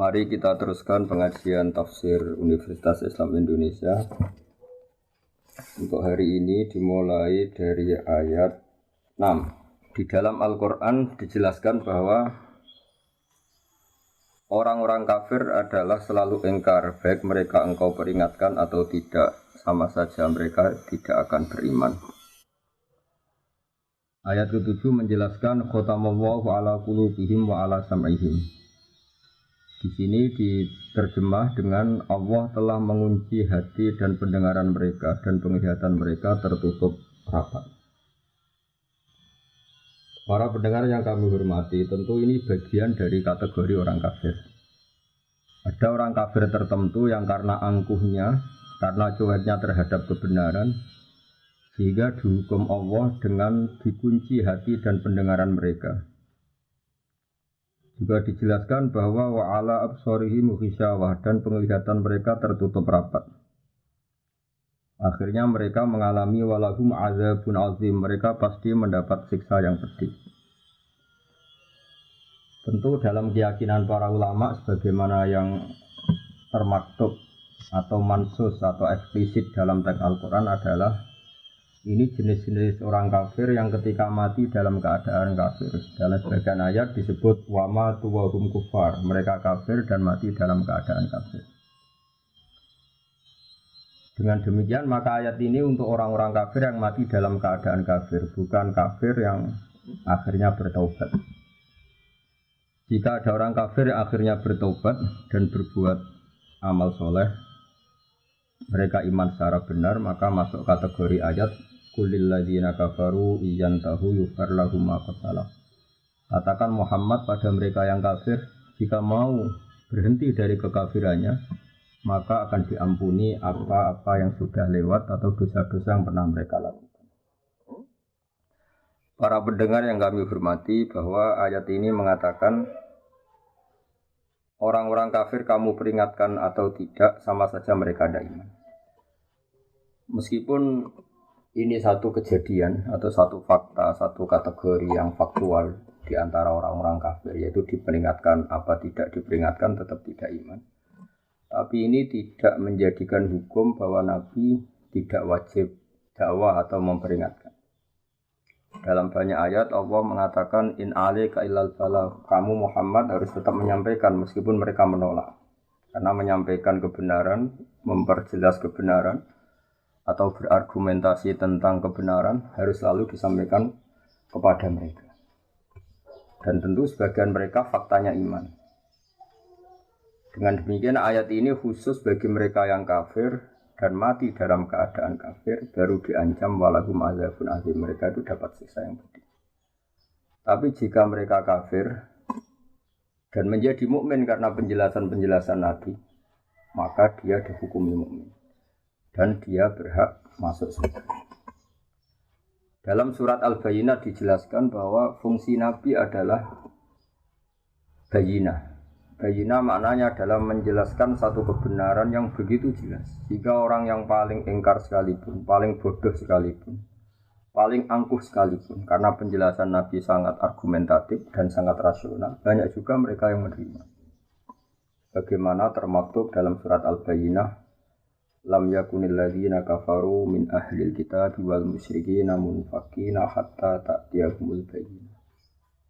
Mari kita teruskan pengajian tafsir Universitas Islam Indonesia. Untuk hari ini dimulai dari ayat 6. Di dalam Al-Quran dijelaskan bahwa orang-orang kafir adalah selalu ingkar, baik mereka engkau peringatkan atau tidak, sama saja mereka tidak akan beriman. Ayat ke-7 menjelaskan khotamallahu ala qulubihim wa ala sam'ihim. Di sini diterjemah dengan Allah telah mengunci hati dan pendengaran mereka dan penglihatan mereka tertutup rapat. Para pendengar yang kami hormati, tentu ini bagian dari kategori orang kafir. Ada orang kafir tertentu yang karena angkuhnya, karena cueknya terhadap kebenaran, sehingga dihukum Allah dengan dikunci hati dan pendengaran mereka. Juga dijelaskan bahwa wa'ala absorihim ghisyawah dan penglihatan mereka tertutup rapat. Akhirnya mereka mengalami walahum azabun azim, mereka pasti mendapat siksa yang pedih. Tentu dalam keyakinan para ulama sebagaimana yang termaktub atau mansus atau eksplisit dalam teks Al-Quran adalah ini jenis-jenis orang kafir yang ketika mati dalam keadaan kafir. Dalam sebagian ayat disebut wama tuwahum kufar, mereka kafir dan mati dalam keadaan kafir. Dengan demikian maka ayat ini untuk orang-orang kafir yang mati dalam keadaan kafir, bukan kafir yang akhirnya bertaubat. Jika ada orang kafir yang akhirnya bertaubat dan berbuat amal soleh, mereka iman secara benar, maka masuk kategori ayat Qulil ladzina kafaru iyantahu yufar lahum ma qad salaf. Katakan Muhammad pada mereka yang kafir, jika mau berhenti dari kekafirannya, maka akan diampuni apa-apa yang sudah lewat atau dosa-dosa yang pernah mereka lakukan. Para pendengar yang kami hormati, bahwa ayat ini mengatakan orang-orang kafir kamu peringatkan atau tidak, sama saja mereka ada iman. Meskipun ini satu kejadian atau satu fakta, satu kategori yang faktual di antara orang-orang kafir, yaitu diperingatkan apa tidak diperingatkan tetap tidak iman. Tapi ini tidak menjadikan hukum bahwa Nabi tidak wajib dakwah atau memperingatkan. Dalam banyak ayat Allah mengatakan in alaika illal balagh, kamu Muhammad harus tetap menyampaikan meskipun mereka menolak. Karena menyampaikan kebenaran, memperjelas kebenaran atau berargumentasi tentang kebenaran harus selalu disampaikan kepada mereka. Dan tentu sebagian mereka faktanya iman. Dengan demikian ayat ini khusus bagi mereka yang kafir dan mati dalam keadaan kafir, baru diancam walahum azabun azim, mereka itu dapat siksa yang pedih. Tapi jika mereka kafir dan menjadi mukmin karena penjelasan-penjelasan Nabi, maka dia dihukumi mukmin dan dia berhak masuk surga. Dalam surat Al-Bayyinah dijelaskan bahwa fungsi Nabi adalah bayyinah. Bayyinah maknanya adalah menjelaskan satu kebenaran yang begitu jelas, sehingga orang yang paling ingkar sekalipun, paling bodoh sekalipun, paling angkuh sekalipun, karena penjelasan Nabi sangat argumentatif dan sangat rasional, banyak juga mereka yang menerima. Bagaimana termaktub dalam surat Al-Bayyinah, lam yakunil ladzina kafaru min ahlil kitab wal musyrikin munfakina hatta ta'tiyahumul bayyinah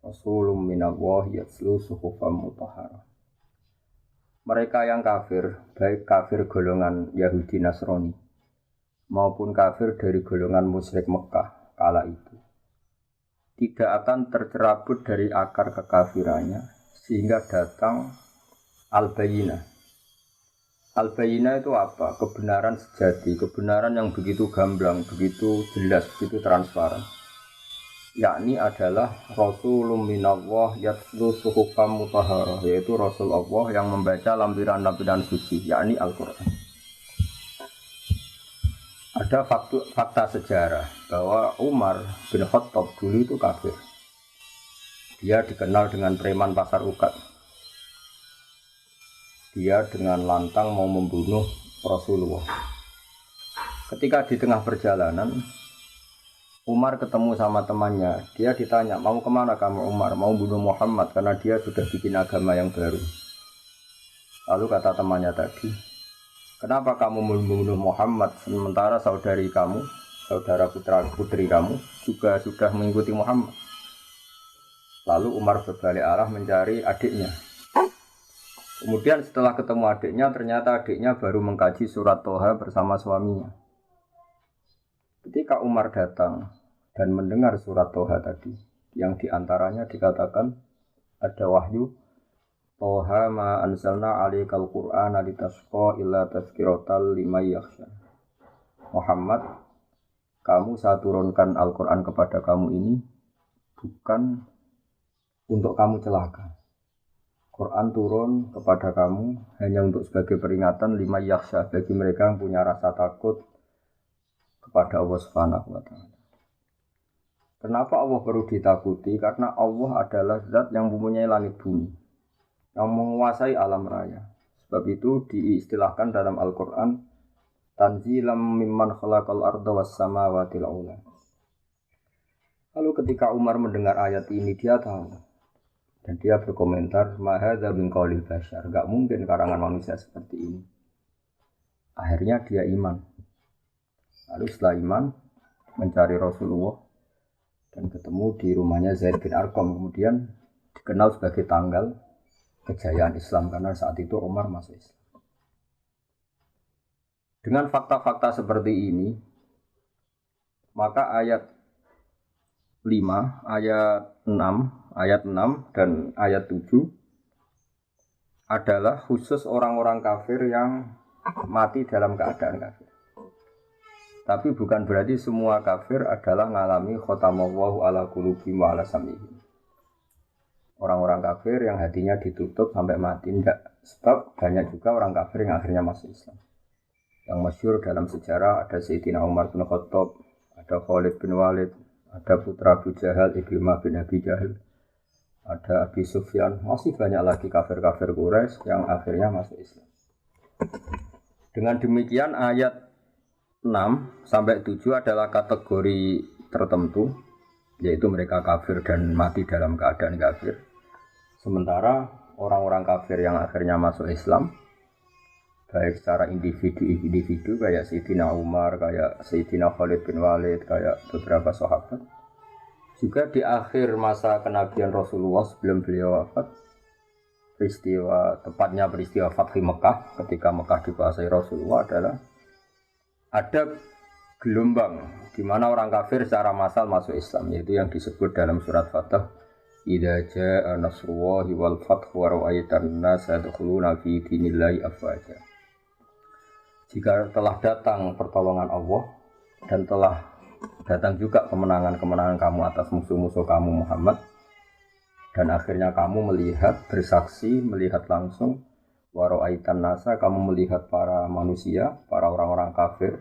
rasulun minallahi yatlu suhufan mutahharah. Mereka yang kafir, baik kafir golongan Yahudi Nasrani maupun kafir dari golongan musyrik Mekah kala itu, tidak akan tercerabut dari akar kekafirannya sehingga datang al-bayyinah. Al-Bayyinah itu apa? Kebenaran sejati, kebenaran yang begitu gamblang, begitu jelas, begitu transparan. Yakni adalah Rasulun minallah yatlu suhufan mutahharah, yaitu Rasul Allah yang membaca lampiran-lampiran suci, yakni Al-Quran. Ada fakta sejarah bahwa Umar bin Khattab dulu itu kafir. Dia dikenal dengan preman pasar ukat. Dia dengan lantang mau membunuh Rasulullah. Ketika di tengah perjalanan, Umar ketemu sama temannya. Dia ditanya, mau kemana kamu Umar? Mau bunuh Muhammad karena dia sudah bikin agama yang baru. Lalu kata temannya tadi, kenapa kamu membunuh Muhammad sementara saudari kamu, saudara putri kamu juga sudah mengikuti Muhammad? Lalu Umar berbalik arah mencari adiknya. Kemudian setelah ketemu adiknya, ternyata adiknya baru mengkaji surat Toha bersama suaminya. Ketika Umar datang dan mendengar surat Toha tadi, yang diantaranya dikatakan ada wahyu, Toha ma anzalna alaikal Qur'ana litasqa illa tazkiratal liman yakhsha. Muhammad, kamu saya turunkan Al-Quran kepada kamu ini bukan untuk kamu celaka. Quran turun kepada kamu hanya untuk sebagai peringatan lima yakhsha bagi mereka yang punya rasa takut kepada Allah Subhanahu wa taala. Kenapa Allah perlu ditakuti? Karena Allah adalah zat yang mempunyai langit bumi, yang menguasai alam raya. Sebab itu diistilahkan dalam Al-Quran tanzilam mimman khalaqal arda was samawati al-ula. Lalu ketika Umar mendengar ayat ini dia tahu. Dan dia berkomentar, mahadza min qaulil bashar, enggak mungkin karangan manusia seperti ini. Akhirnya dia iman. Lalu setelah iman mencari Rasulullah dan ketemu di rumahnya Zaid bin Arqam, kemudian dikenal sebagai tanggal kejayaan Islam karena saat itu Umar masuk Islam. Dengan fakta-fakta seperti ini, maka ayat 5, ayat 6 dan ayat 7 adalah khusus orang-orang kafir yang mati dalam keadaan kafir. Tapi bukan berarti semua kafir adalah mengalami khotamallahu ala qulubihim wa ala sam'ihim. Orang-orang kafir yang hatinya ditutup sampai mati enggak. Sebab banyak juga orang kafir yang akhirnya masuk Islam. Yang masyhur dalam sejarah ada Sayyidina Umar bin Khattab, ada Khalid bin Walid, ada putra Abu Jahal, Ikrimah bin Abi Jahal, ada Abi Sufyan, masih banyak lagi kafir-kafir Quraisy yang akhirnya masuk Islam. Dengan demikian ayat 6 sampai 7 adalah kategori tertentu, yaitu mereka kafir dan mati dalam keadaan kafir. Sementara orang-orang kafir yang akhirnya masuk Islam, baik secara individu kayak Sayyidina Umar, kayak Sayyidina Khalid bin Walid, kayak beberapa sahabat, juga di akhir masa kenabian Rasulullah sebelum beliau wafat, tepatnya peristiwa Fathi Mekah, ketika Mekah dikuasai Rasulullah adalah ada gelombang di mana orang kafir secara massal masuk Islam, yaitu yang disebut dalam surat Fatah, idza jaa nasrullahi wal fathu wa ra'aitan nasa yadkhuluna fi dinillahi afwaja. Jika telah datang pertolongan Allah dan telah datang juga kemenangan-kemenangan kamu atas musuh-musuh kamu Muhammad, dan akhirnya kamu melihat, bersaksi, melihat langsung wara'aitan nasa, kamu melihat para manusia, para orang-orang kafir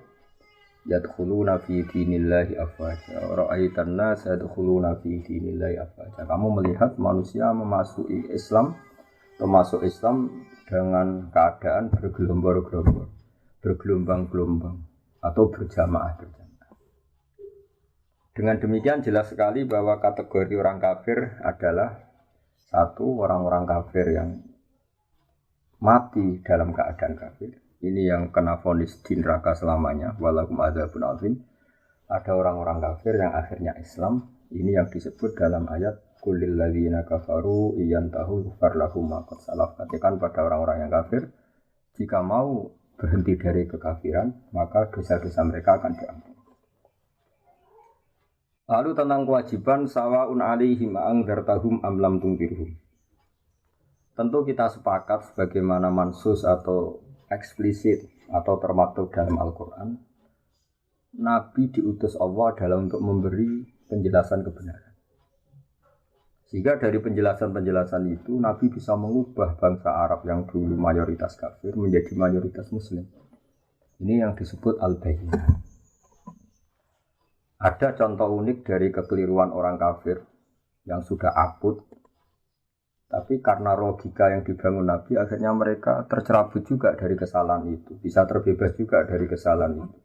yadkhuluna fi dinillahi afwaja. Wara'aitan nasa yadkhuluna fi dinillahi afwaja. Kamu melihat manusia memasuki Islam, termasuk Islam dengan keadaan bergelombang-gelombang atau berjamaah. Dengan demikian jelas sekali bahwa kategori orang kafir adalah satu, orang-orang kafir yang mati dalam keadaan kafir. Ini yang kena vonis di neraka selamanya, walakum adzabun azim. Ada orang-orang kafir yang akhirnya Islam. Ini yang disebut dalam ayat qulil ladzina kafaru iyantahu yughfar lahum ma qad salaf. Katakan pada orang-orang yang kafir, jika mau berhenti dari kekafiran, maka dosa-dosa mereka akan diampuni. Lalu tentang kewajiban sawaun alaihim angdzartahum am lam tunzirhum. Tentu kita sepakat sebagaimana mansus atau eksplisit atau termaktub dalam Al-Quran, Nabi diutus Allah adalah untuk memberi penjelasan kebenaran. Sehingga dari penjelasan-penjelasan itu Nabi bisa mengubah bangsa Arab yang dulu mayoritas kafir menjadi mayoritas Muslim. Ini yang disebut Al-Bayyinah. Ada contoh unik dari kekeliruan orang kafir yang sudah akut, tapi karena logika yang dibangun Nabi, akhirnya mereka tercerabut juga dari kesalahan itu, bisa terbebas juga dari kesalahan itu.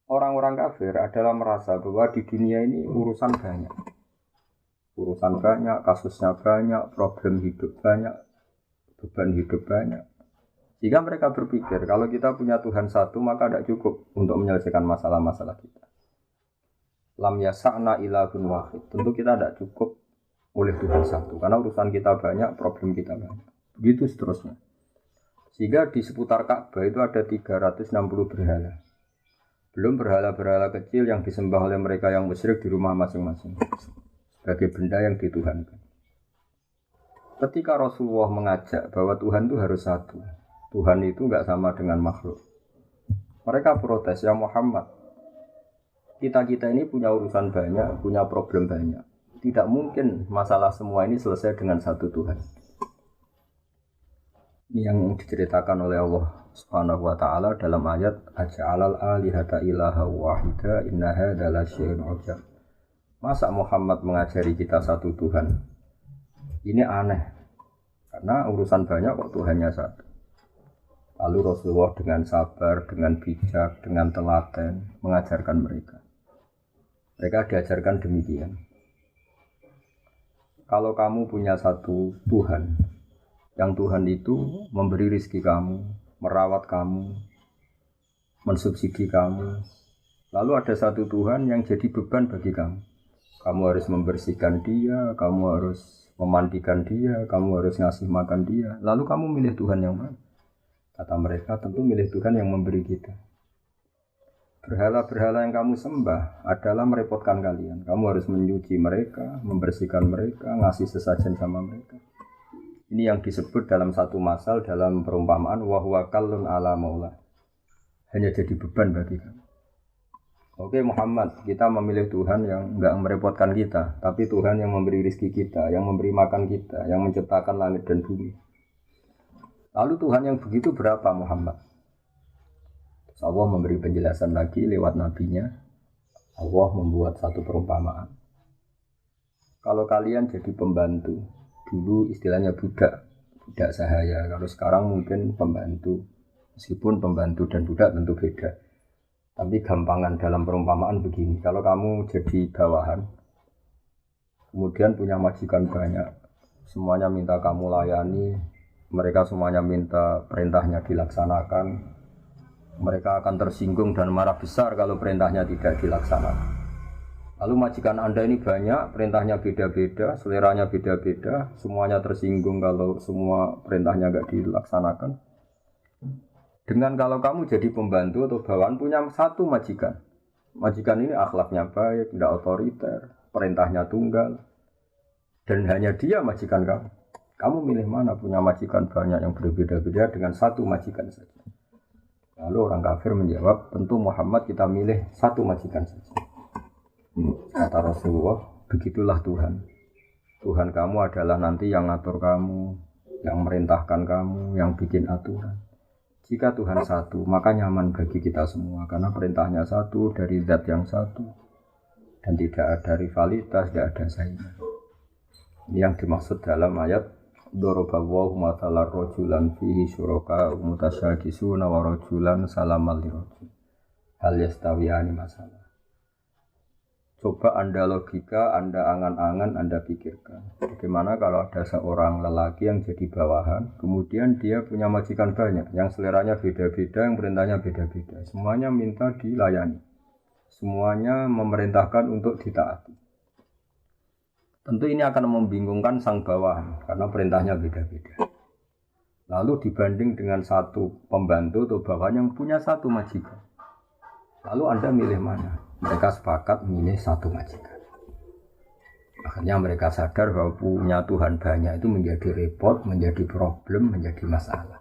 Orang-orang kafir adalah merasa bahwa di dunia ini urusan banyak, kasusnya banyak, problem hidup banyak, beban hidup banyak. Sehingga mereka berpikir kalau kita punya Tuhan satu maka tidak cukup untuk menyelesaikan masalah-masalah kita. Lam yasa'na ilahun wahid. Tentu kita tidak cukup oleh Tuhan satu karena urusan kita banyak, problem kita banyak. Begitu seterusnya. Sehingga di seputar Ka'bah itu ada 360 berhala. Belum berhala-berhala kecil yang disembah oleh mereka yang musyrik di rumah masing-masing sebagai benda yang dituhankan. Ketika Rasulullah mengajak bahwa Tuhan itu harus satu, Tuhan itu enggak sama dengan makhluk. Mereka protes, ya Muhammad, kita ini punya urusan banyak, punya problem banyak. Tidak mungkin masalah semua ini selesai dengan satu Tuhan. Ini yang diceritakan oleh Allah Subhanahu wa taala dalam ayat aja'alal alihata ilaha wahida inna hadza lasyai'un 'ujab. Masa Muhammad mengajari kita satu Tuhan? Ini aneh. Karena urusan banyak kok Tuhannya satu. Lalu Rasulullah dengan sabar, dengan bijak, dengan telaten mengajarkan mereka. Mereka diajarkan demikian. Kalau kamu punya satu Tuhan, yang Tuhan itu memberi rezeki kamu, merawat kamu, mensubsidi kamu. Lalu ada satu Tuhan yang jadi beban bagi kamu. Kamu harus membersihkan dia, kamu harus memandikan dia, kamu harus ngasih makan dia. Lalu kamu milih Tuhan yang mana? Kata mereka, tentu milih Tuhan yang memberi kita. Berhala-berhala yang kamu sembah adalah merepotkan kalian. Kamu harus menyuci mereka, membersihkan mereka, ngasih sesajen sama mereka. Ini yang disebut dalam satu masal dalam perumpamaan wa huwa kallun ala maula. Hanya jadi beban bagi kamu. Oke Muhammad, kita memilih Tuhan yang enggak merepotkan kita, tapi Tuhan yang memberi rezeki kita, yang memberi makan kita, yang menciptakan langit dan bumi. Lalu Tuhan yang begitu berapa Muhammad? Allah memberi penjelasan lagi lewat nabinya. Allah membuat satu perumpamaan. Kalau kalian jadi pembantu, dulu istilahnya budak sahaya. Kalau sekarang mungkin pembantu. Meskipun pembantu dan budak tentu beda. Tapi gampangan dalam perumpamaan begini. Kalau kamu jadi bawahan, kemudian punya majikan banyak, semuanya minta kamu layani, mereka semuanya minta perintahnya dilaksanakan, mereka akan tersinggung dan marah besar kalau perintahnya tidak dilaksanakan. Lalu majikan Anda ini banyak, perintahnya beda-beda, seleranya beda-beda, semuanya tersinggung kalau semua perintahnya tidak dilaksanakan. Dengan kalau kamu jadi pembantu atau bawahan punya satu majikan. Majikan ini akhlaknya baik, tidak otoriter, perintahnya tunggal. Dan hanya dia majikan kamu. Kamu milih mana punya majikan banyak yang berbeda-beda dengan satu majikan saja. Lalu orang kafir menjawab, tentu Muhammad kita milih satu majikan saja. Kata Rasulullah, begitulah Tuhan. Tuhan kamu adalah nanti yang ngatur kamu, yang merintahkan kamu, yang bikin aturan. Jika Tuhan satu, maka nyaman bagi kita semua. Karena perintahnya satu, dari zat yang satu. Dan tidak ada rivalitas, tidak ada saingan. Ini yang dimaksud dalam ayat Dorobawahu mathalar rojulan fihi syuraka mutasyakisuna wa rojulan salamal lirojul. Hal yastawiyani masalah. Coba Anda logika, Anda angan-angan, Anda pikirkan. Bagaimana kalau ada seorang lelaki yang jadi bawahan, kemudian dia punya majikan banyak, yang seleranya beda-beda, yang perintahnya beda-beda. Semuanya minta dilayani. Semuanya memerintahkan untuk ditaati. Tentu ini akan membingungkan sang bawahan, karena perintahnya beda-beda. Lalu dibanding dengan satu pembantu atau bawahan yang punya satu majikan. Lalu Anda milih mana? Mereka sepakat milih satu majikan. Akhirnya mereka sadar bahwa punya Tuhan banyak itu menjadi repot, menjadi problem, menjadi masalah.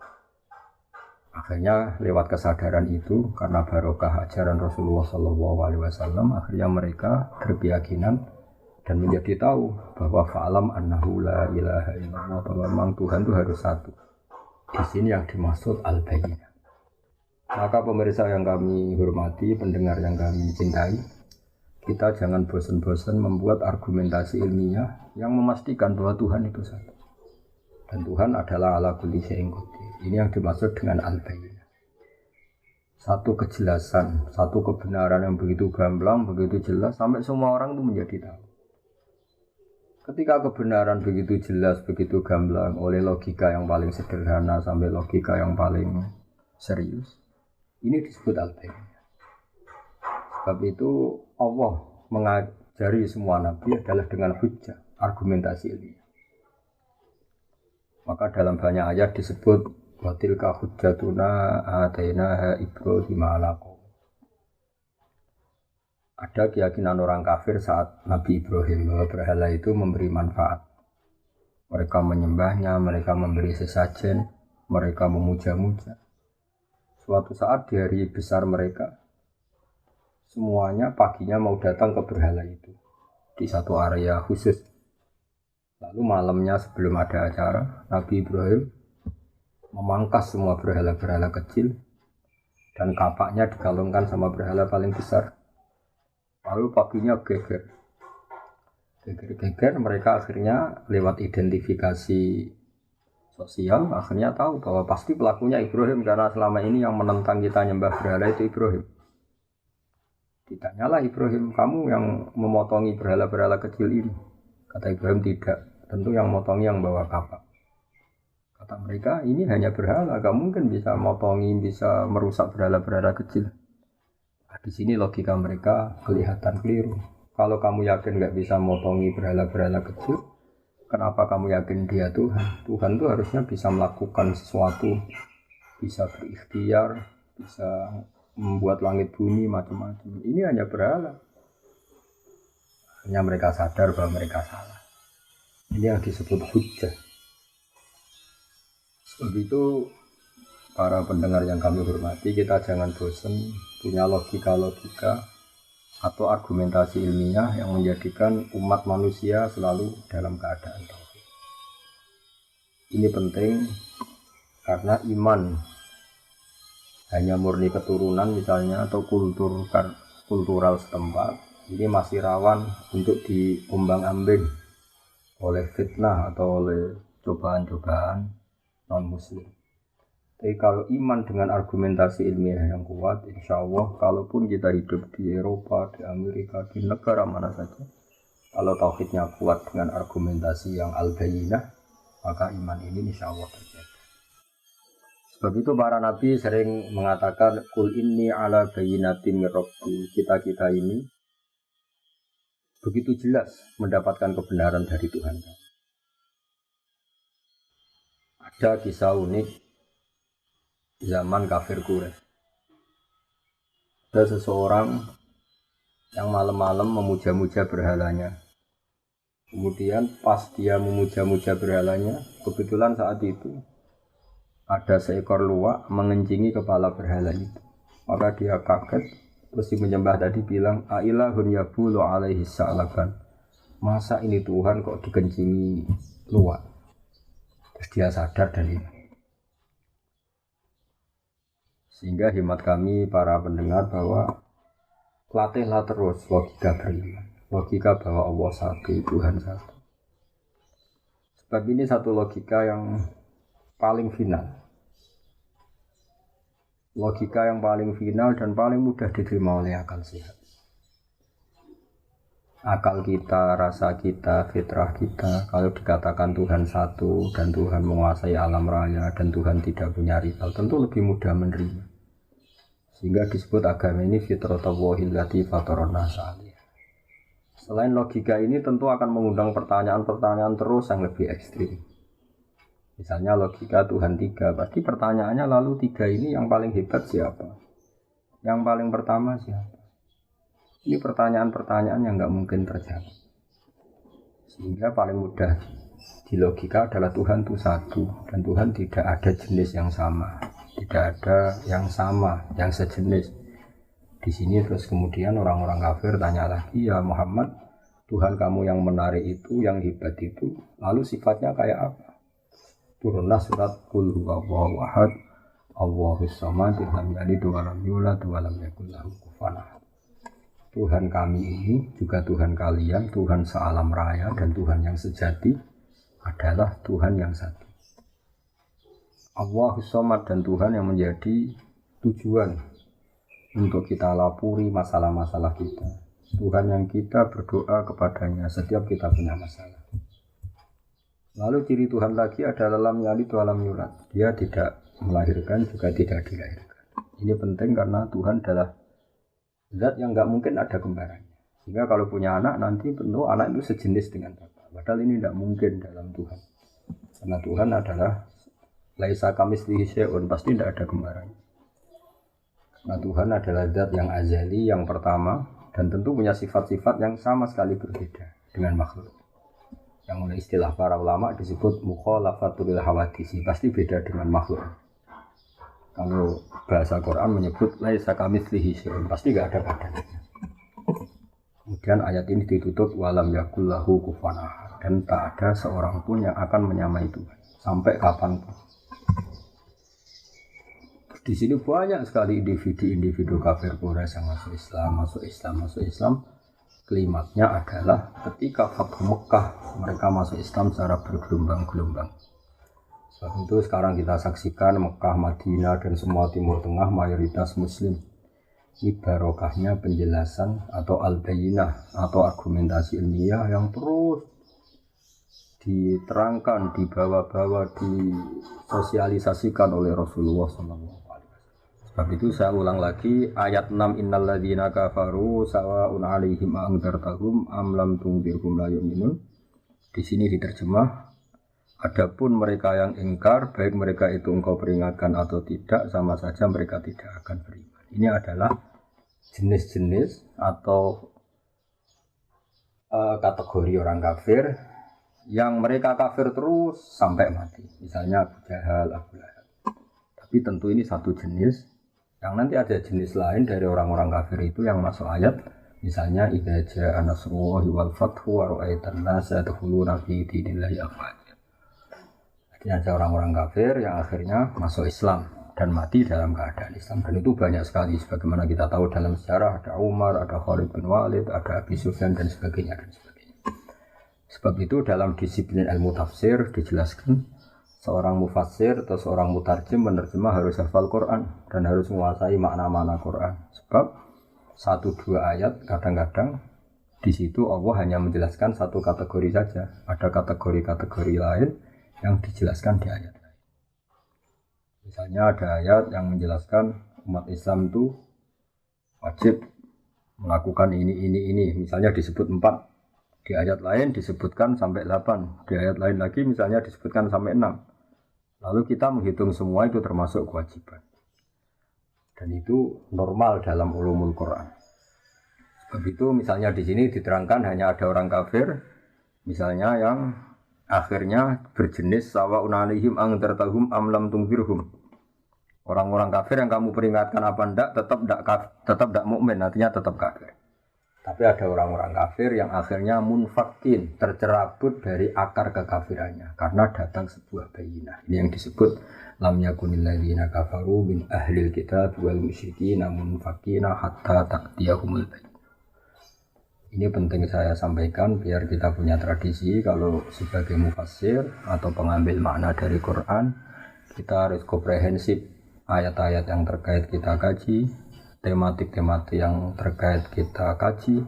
Akhirnya lewat kesadaran itu, karena barokah ajaran Rasulullah SAW, akhirnya mereka berkeyakinan dan menjadi tahu bahwa fa'alam annahu la ilaha illallah, bahwa memang Tuhan itu harus satu. Di sini yang dimaksud al-bayyinah. Maka pemirsa yang kami hormati, pendengar yang kami cintai, kita jangan bosan-bosan membuat argumentasi ilmiah yang memastikan bahwa Tuhan itu satu. Dan Tuhan adalah ala kulli syai'in qadir. Ini yang dimaksud dengan al-bayyinah. Satu kejelasan, satu kebenaran yang begitu gamblang, begitu jelas, sampai semua orang itu menjadi tahu. Ketika kebenaran begitu jelas, begitu gamblang oleh logika yang paling sederhana sampai logika yang paling serius, ini disebut al-bayyinah. Sebab itu Allah mengajari semua nabi adalah dengan hujjah, argumentasi ilmiah. Maka dalam banyak ayat disebut wa tilka hujjatuna atainaha Ibrahim ala qaum. Ada keyakinan orang kafir saat Nabi Ibrahim bahwa berhala itu memberi manfaat. Mereka menyembahnya, mereka memberi sesajen, mereka memuja-muja. Suatu saat di hari besar mereka, semuanya paginya mau datang ke berhala itu di satu area khusus. Lalu malamnya sebelum ada acara, Nabi Ibrahim memangkas semua berhala-berhala kecil dan kapaknya dikalungkan sama berhala paling besar. Lalu paginya geger mereka akhirnya lewat identifikasi sosial akhirnya tahu bahwa pasti pelakunya Ibrahim karena selama ini yang menentang kita nyembah berhala itu Ibrahim. Ditanyalah Ibrahim, kamu yang memotongi berhala-berhala kecil ini? Kata Ibrahim, tidak, tentu yang motongi yang bawa kapak. Kata mereka, ini hanya berhala, gak mungkin bisa motongi, bisa merusak berhala-berhala kecil. Di sini logika mereka kelihatan keliru. Kalau kamu yakin nggak bisa motongi berhala-berhala kecil, kenapa kamu yakin dia Tuhan? Tuhan itu harusnya bisa melakukan sesuatu, bisa berikhtiar, bisa membuat langit bumi macam-macam. Ini hanya berhala. Hanya mereka sadar bahwa mereka salah. Ini yang disebut hujjah. Sebab itu para pendengar yang kami hormati, kita jangan bosan punya logika-logika atau argumentasi ilmiah yang menjadikan umat manusia selalu dalam keadaan tauhid. Ini penting karena iman hanya murni keturunan misalnya atau kultural setempat, ini masih rawan untuk diombang-ambing oleh fitnah atau oleh cobaan-cobaan non-muslim. Tapi kalau iman dengan argumentasi ilmiah yang kuat, insya Allah, kalaupun kita hidup di Eropa, di Amerika, di negara mana saja, kalau tauhidnya kuat dengan argumentasi yang al-bayyinah, maka iman ini insya Allah terjaga. Sebab itu para nabi sering mengatakan, Qul inni ala bayyinatin min rabbi. Kita ini begitu jelas mendapatkan kebenaran dari Tuhan. Ada kisah unik zaman kafir Quraisy. Ada seseorang yang malam-malam memuja-muja berhalanya. Kemudian pas dia memuja-muja berhalanya, kebetulan saat itu ada seekor luwak mengencingi kepala berhala itu. Maka dia kaget, terus si menyembah tadi bilang, Ailahun yabulu alaihi sa'laban. Masa ini Tuhan kok dikencingi luwak? Terus dia sadar dan ini. Sehingga hemat kami para pendengar bahwa latihlah terus logika beriman. Logika bahwa Allah satu, Tuhan satu. Sebab ini satu logika yang paling final. Logika yang paling final dan paling mudah diterima oleh akal sehat. Akal kita, rasa kita, fitrah kita, kalau dikatakan Tuhan satu dan Tuhan menguasai alam raya dan Tuhan tidak punya rival, tentu lebih mudah menerima. Sehingga disebut agama ini fitratallahi allati fatarana salih. Selain logika ini tentu akan mengundang pertanyaan-pertanyaan terus yang lebih ekstrim. Misalnya logika Tuhan tiga, pasti pertanyaannya lalu tiga ini yang paling hebat siapa? Yang paling pertama siapa? Ini pertanyaan-pertanyaan yang nggak mungkin terjawab. Sehingga paling mudah di logika adalah Tuhan itu satu dan Tuhan tidak ada jenis yang sama. Tidak ada yang sama, yang sejenis. Di sini terus kemudian orang-orang kafir tanya lagi, ya Muhammad, Tuhan kamu yang menarik itu, yang hebat itu, lalu sifatnya kayak apa? Turunlah surat Qul huwallahu ahad, Allahus samad, lam yalid wa lam yulad wa lam yakul lahu kufuwan ahad. Tuhan kami ini juga Tuhan kalian, Tuhan sealam raya dan Tuhan yang sejati adalah Tuhan yang satu. Allahus samad dan Tuhan yang menjadi tujuan untuk kita lapuri masalah-masalah kita. Tuhan yang kita berdoa kepadanya setiap kita punya masalah. Lalu ciri Tuhan lagi adalah lam yalid wa lam yulad. Dia tidak melahirkan juga tidak dilahirkan. Ini penting karena Tuhan adalah zat yang nggak mungkin ada kembarannya. Sehingga kalau punya anak nanti tentu anak itu sejenis dengan bapak. Padahal ini tidak mungkin dalam Tuhan. Karena Tuhan adalah laisa kamitslihi syai'un, pasti tidak ada kembarannya. Karena Tuhan adalah zat yang azali, yang pertama, dan tentu punya sifat-sifat yang sama sekali berbeda dengan makhluk. Yang oleh istilah para ulama disebut mukhalafatul hawadisi, pasti beda dengan makhluk. Kalau bahasa Quran menyebut laisa kamitslihi syai'un, pasti enggak ada padanya. Kemudian ayat ini ditutup walam yakul lahu kufuwan ahad, dan tak ada seorang pun yang akan menyamai Tuhan sampai kapanpun. Di sini banyak sekali individu kafir Quraisy yang masuk Islam. Klimaknya adalah ketika Fathu Mekah mereka masuk Islam secara bergelombang-gelombang. Sebab itu sekarang kita saksikan Mekah, Madinah dan semua Timur Tengah mayoritas Muslim. Ini barokahnya penjelasan atau al-bayinah atau argumentasi ilmiah yang terus diterangkan, dibawa-bawa, disosialisasikan oleh Rasulullah SAW. Sebab itu saya ulang lagi ayat 6 innal ladzina kafaru sawa'un 'alaihim a'andzartahum am lam tunzirhum la yu'minun. Di sini diterjemah adapun mereka yang ingkar baik mereka itu engkau peringatkan atau tidak sama saja mereka tidak akan beriman. Ini adalah jenis-jenis atau kategori orang kafir yang mereka kafir terus sampai mati. Misalnya Abu Jahal, Abu Lahab. Tapi tentu ini satu jenis. Yang nanti ada jenis lain dari orang-orang kafir itu yang masuk ayat, misalnya idza jaa nasrullahi wal fathu wa ra'aitan nasa yadkhuluna fi dinillahi afwaja. Jadi ada orang-orang kafir yang akhirnya masuk Islam dan mati dalam keadaan Islam, dan itu banyak sekali sebagaimana kita tahu dalam sejarah ada Umar, ada Khalid bin Walid, ada Abi Sufyan dan sebagainya dan sebagainya. Sebab itu dalam disiplin ilmu tafsir dijelaskan seorang mufassir atau seorang mutarjim menerjemah harus hafal Quran dan harus menguasai makna-makna Quran. Sebab 1-2 ayat kadang-kadang di situ Allah hanya menjelaskan satu kategori saja. Ada kategori-kategori lain yang dijelaskan di ayat lain. Misalnya ada ayat yang menjelaskan umat Islam itu wajib melakukan ini. Misalnya disebut 4. Di ayat lain disebutkan sampai 8. Di ayat lain lagi misalnya disebutkan sampai 6. Lalu kita menghitung semua itu termasuk kewajiban. Dan itu normal dalam ulumul Quran. Sebab itu misalnya di sini diterangkan hanya ada orang kafir, misalnya yang akhirnya berjenis sawa'un 'alaihim a'andzartahum am lam tunzirhum. Orang-orang kafir yang kamu peringatkan apa enggak tetap enggak mukmin, artinya tetap kafir. Tapi ada orang-orang kafir yang akhirnya munfakin, tercerabut dari akar kekafirannya karena datang sebuah bayinah. Ini yang disebut lam yakunil ladzina kafaru min ahlil kitab wal musyrikin munfakina hatta ta'tiyahumul bayinah. Ini penting saya sampaikan biar kita punya tradisi kalau sebagai mufassir atau pengambil makna dari Quran, kita harus komprehensif ayat-ayat yang terkait kita kaji, tematik-tematik yang terkait kita kaji,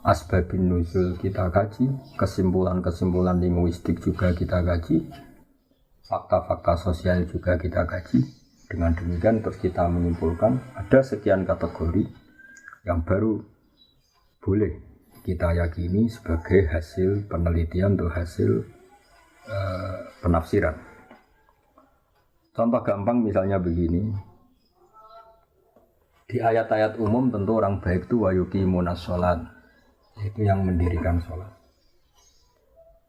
asbabun nuzul kita kaji, kesimpulan-kesimpulan linguistik juga kita kaji, fakta-fakta sosial juga kita kaji. Dengan demikian terus kita menyimpulkan ada sekian kategori yang baru boleh kita yakini sebagai hasil penelitian atau hasil penafsiran. Contoh gampang misalnya begini. Di ayat-ayat umum tentu orang baik itu wa yuqimunas shalat, yaitu yang mendirikan sholat.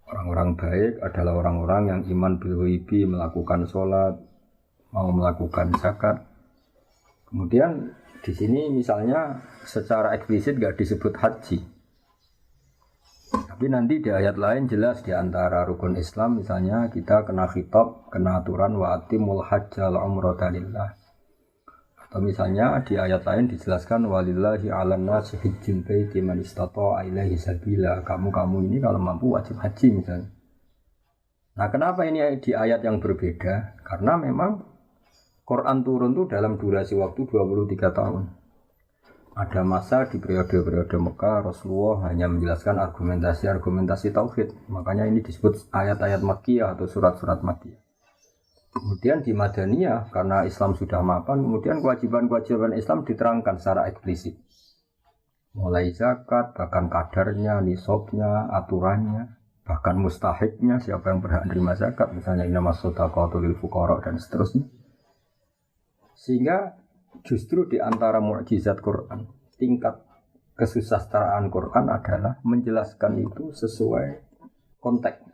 Orang-orang baik adalah orang-orang yang iman bil ghaibi, melakukan sholat, mau melakukan zakat. Kemudian di sini misalnya secara eksplisit enggak disebut haji. Tapi nanti di ayat lain jelas di antara rukun Islam misalnya kita kena khitab, kena aturan wa atimul hajjal umrata lillah. Atau misalnya di ayat lain dijelaskan walillahi 'alan nasi hajjul baiti man istata'a ilaihi sabila. Kamu ini kalau mampu wajib haji misalnya. Nah, kenapa ini di ayat yang berbeda? Karena memang Quran turun itu dalam durasi waktu 23 tahun. Ada masa di periode-periode Mekah Rasulullah hanya menjelaskan argumentasi tauhid. Makanya ini disebut ayat-ayat Makkiyah atau surat-surat Makkiyah. Kemudian di Madaniyah karena Islam sudah mapan, kemudian kewajiban-kewajiban Islam diterangkan secara eksplisit. Mulai zakat, bahkan kadarnya, nisabnya, aturannya, bahkan mustahiknya, siapa yang berhak menerima zakat, misalnya innamas shadaqatu lil fuqara dan seterusnya. Sehingga justru di antara mukjizat Quran, tingkat kesusastraan Quran adalah menjelaskan itu sesuai konteks.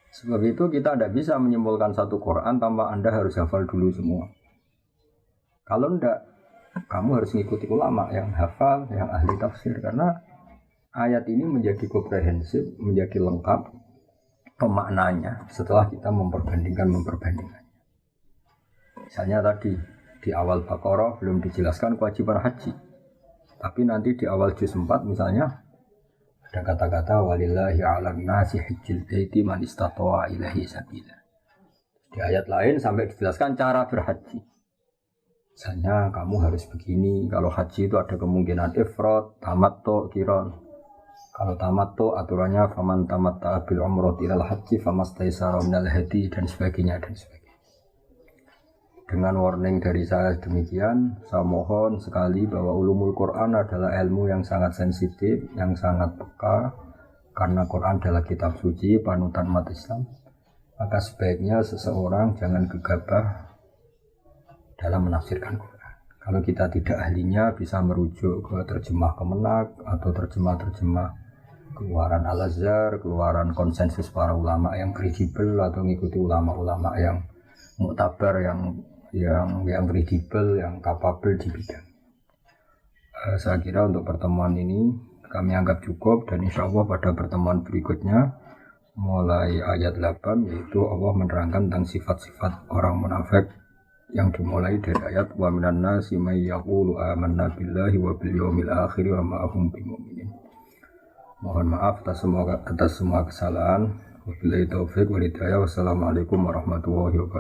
Sebab itu kita tidak bisa menyimpulkan satu Quran tanpa Anda harus hafal dulu semua. Kalau tidak, kamu harus mengikuti ulama yang hafal, yang ahli tafsir. Karena ayat ini menjadi komprehensif, menjadi lengkap pemaknanya setelah kita memperbandingkannya. Misalnya tadi, di awal Baqarah belum dijelaskan kewajiban haji. Tapi nanti di awal juz 4 misalnya, ada kata-kata walillahi 'alan nasi hajjil baiti man istata'a ilaihi sabila. Di ayat lain sampai dijelaskan cara berhaji. Misalnya kamu harus begini, kalau haji itu ada kemungkinan ifrad, tamattu, qiran. Kalau tamattu aturannya faman tamatta'a bil umrati ilal haji famastaysara minal hadi dan sebagainya dan sebagainya. Dengan warning dari saya demikian, saya mohon sekali bahwa ulumul Quran adalah ilmu yang sangat sensitif, yang sangat peka, karena Quran adalah kitab suci, panutan umat Islam. Maka sebaiknya seseorang jangan gegabah dalam menafsirkan Quran. Kalau kita tidak ahlinya bisa merujuk ke terjemah Kemenak atau terjemah-terjemah keluaran Al-Azhar, keluaran konsensus para ulama yang kredibel atau mengikuti ulama-ulama yang muktabar, yang kredibel, yang kapabel di bidang. Saya kira untuk pertemuan ini kami anggap cukup dan insya Allah pada pertemuan berikutnya mulai ayat 8 yaitu Allah menerangkan tentang sifat-sifat orang munafik yang dimulai dari ayat wa minan nasi may yaqulu amanna billahi wa bil yaumil akhir wa ma hum bimumin. Mohon maaf atas semua kesalahan. Wabillahi taufiq wal hidayah. Wassalamualaikum warahmatullahi wabarakatuh.